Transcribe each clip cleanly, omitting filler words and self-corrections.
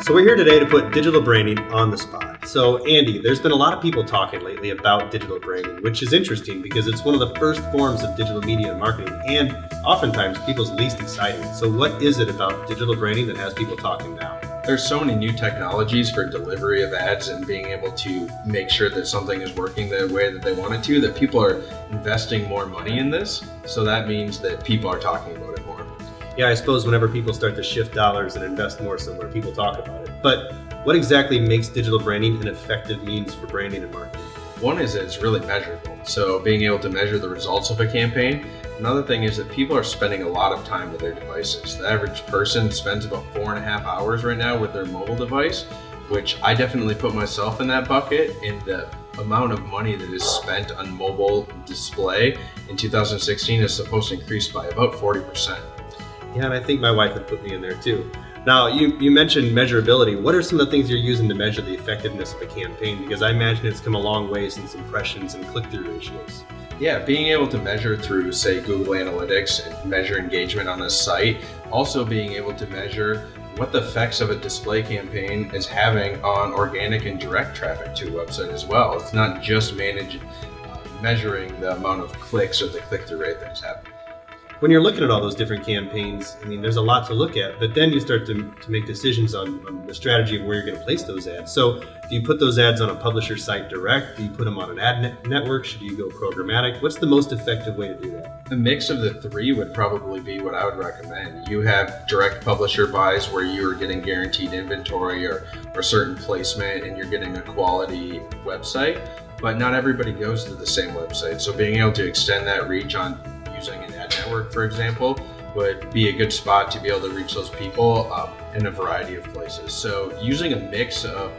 So we're here today to put digital branding on the spot. So Andy, there's been a lot of people talking lately about digital branding, which is interesting because it's one of the first forms of digital media and marketing and oftentimes people's least exciting. So what is it about digital branding that has people talking now? There's so many new technologies for delivery of ads and being able to make sure that something is working the way that they want it to, that people are investing more money in this. So that means that people are talking about it more. Yeah, I suppose whenever people start to shift dollars and invest more somewhere, people talk about it. But what exactly makes digital branding an effective means for branding and marketing? One is that it's really measurable. So being able to measure the results of a campaign. Another thing is that people are spending a lot of time with their devices. The average person spends about 4.5 hours right now with their mobile device, which I definitely put myself in that bucket. And the amount of money that is spent on mobile display in 2016 is supposed to increase by about 40%. Yeah, and I think my wife would put me in there too. Now, you mentioned measurability. What are some of the things you're using to measure the effectiveness of a campaign? Because I imagine it's come a long way since impressions and click-through ratios. Yeah, being able to measure through, say, Google Analytics and measure engagement on a site. Also being able to measure what the effects of a display campaign is having on organic and direct traffic to a website as well. It's not just measuring the amount of clicks or the click-through rate that's happening. When you're looking at all those different campaigns, I mean, there's a lot to look at, but then you start to make decisions on the strategy of where you're going to place those ads. So do you put those ads on a publisher site direct? Do you put them on an ad network? Should you go programmatic? What's the most effective way to do that? A mix of the three would probably be what I would recommend. You have direct publisher buys where you're getting guaranteed inventory or certain placement and you're getting a quality website, but not everybody goes to the same website. So being able to extend that reach on using an ad network, for example, would be a good spot to be able to reach those people in a variety of places. So using a mix of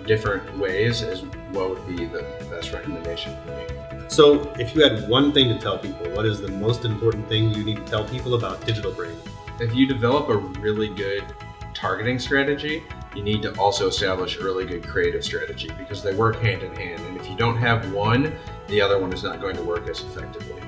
different ways is what would be the best recommendation for me. So if you had one thing to tell people, what is the most important thing you need to tell people about digital branding? If you develop a really good targeting strategy, you need to also establish a really good creative strategy because they work hand in hand. And if you don't have one, the other one is not going to work as effectively.